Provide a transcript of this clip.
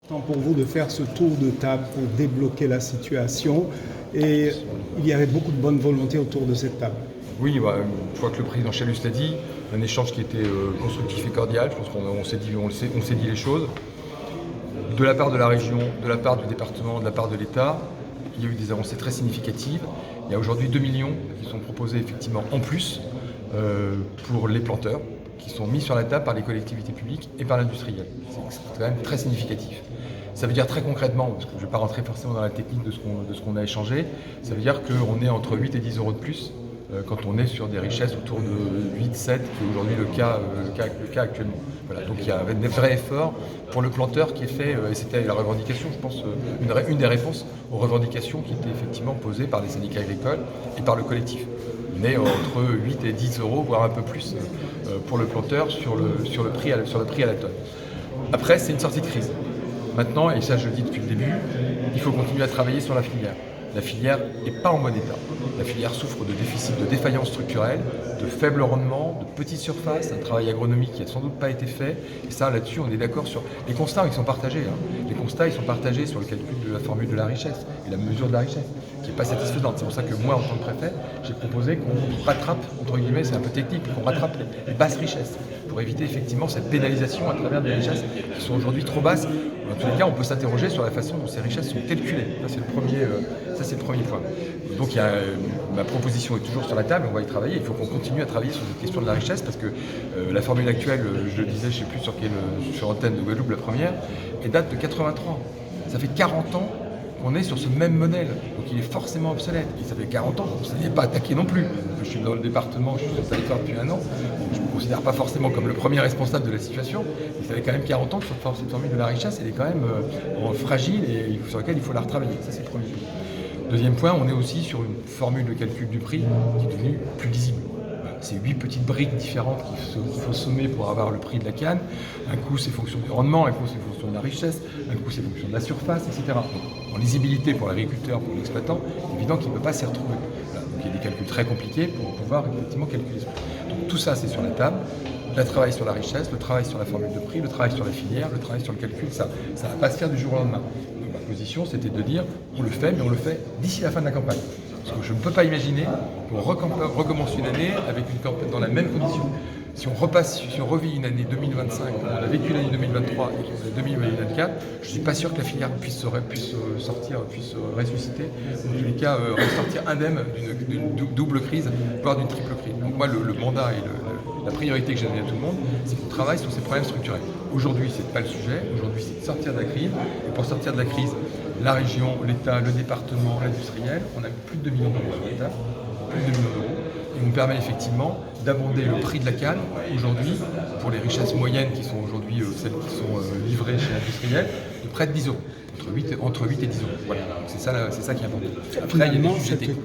Temps pour vous de faire ce tour de table pour débloquer la situation et il y avait beaucoup de bonne volonté autour de cette table. Oui, je crois que le président Chalus l'a dit, un échange qui était constructif et cordial. Je pense qu'on s'est dit les choses. De la part de la région, de la part du département, de la part de l'État, il y a eu des avancées très significatives. Il y a aujourd'hui 2 millions qui sont proposés effectivement en plus pour les planteurs, qui sont mis sur la table par les collectivités publiques et par l'industriel. C'est quand même très significatif. Ça veut dire très concrètement, parce que je ne vais pas rentrer forcément dans la technique de ce qu'on a échangé, ça veut dire qu'on est entre 8 et 10 euros de plus quand on est sur des richesses autour de 8, 7, qui est aujourd'hui le cas actuellement. Voilà, donc il y a un vrai effort pour le planteur qui est fait, et c'était la revendication, je pense, une des réponses aux revendications qui étaient effectivement posées par les syndicats agricoles et par le collectif. On est entre 8 et 10 euros, voire un peu plus pour le planteur sur le prix à la tonne. Après, c'est une sortie de crise. Maintenant, et ça je le dis depuis le début, il faut continuer à travailler sur la filière. La filière n'est pas en bon état. La filière souffre de déficits, de défaillances structurelles, de faibles rendements, de petites surfaces, un travail agronomique qui n'a sans doute pas été fait. Et ça, là-dessus, on est d'accord sur... Les constats, ils sont partagés. Les constats, ils sont partagés sur le calcul de la formule de la richesse et la mesure de la richesse, qui n'est pas satisfaisante. C'est pour ça que moi, en tant que préfet, j'ai proposé qu'on rattrape, entre guillemets, c'est un peu technique, qu'on rattrape les basses richesses pour éviter effectivement cette pénalisation à travers des richesses qui sont aujourd'hui trop basses. En tous les cas, on peut s'interroger sur la façon dont ces richesses sont calculées. Ça, c'est le premier point. Donc, ma proposition est toujours sur la table, on va y travailler. Il faut qu'on continue à travailler sur cette question de la richesse parce que la formule actuelle, je le disais, je ne sais plus sur l'antenne de Guadeloupe, la première, elle date de 83. Ça fait 40 ans qu'on est sur ce même modèle, donc il est forcément obsolète. Et ça fait 40 ans qu'on ne s'est pas attaqué non plus. Je suis dans le département, je suis sur le territoire depuis un an, donc je ne me considère pas forcément comme le premier responsable de la situation, mais ça fait quand même 40 ans que cette formule de la richesse, elle est quand même fragile et sur laquelle il faut la retravailler. Ça, c'est le premier point. Deuxième point, on est aussi sur une formule de calcul du prix qui est devenue plus lisible. C'est 8 petites briques différentes qu'il faut sommer pour avoir le prix de la canne. Un coup, c'est fonction du rendement, un coup, c'est fonction de la richesse, un coup, c'est fonction de la surface, etc. Donc, en lisibilité pour l'agriculteur, pour l'exploitant, c'est évident qu'il ne peut pas s'y retrouver. Voilà. Donc, il y a des calculs très compliqués pour pouvoir effectivement calculer ça. Donc, tout ça, c'est sur la table. Le travail sur la richesse, le travail sur la formule de prix, le travail sur la filière, le travail sur le calcul, ça ne va pas se faire du jour au lendemain. Donc, ma position, c'était de dire, on le fait, mais on le fait d'ici la fin de la campagne. Parce que je ne peux pas imaginer qu'on recommence une année avec une campagne dans la même condition. Si on revit une année 2025, on a vécu l'année 2023 et qu'on est 2024, je ne suis pas sûr que la filière puisse ressusciter, ou en tous les cas ressortir indemne d'une double crise, voire d'une triple crise. Donc moi, le mandat et la priorité que j'ai donnée à tout le monde, c'est qu'on travaille sur ces problèmes structurels. Aujourd'hui, ce n'est pas le sujet. Aujourd'hui, c'est de sortir de la crise. Et pour sortir de la crise, la région, l'État, le département, l'industriel, on a plus de 2 millions d'euros sur la table, plus de 2 millions d'euros, et on permet effectivement d'abonder le prix de la canne aujourd'hui, pour les richesses moyennes qui sont aujourd'hui celles qui sont livrées chez l'industriel, de près de 10 euros, entre 8 et 10 euros. Voilà, donc c'est ça qui est important. Après, il y a des sujets techniques.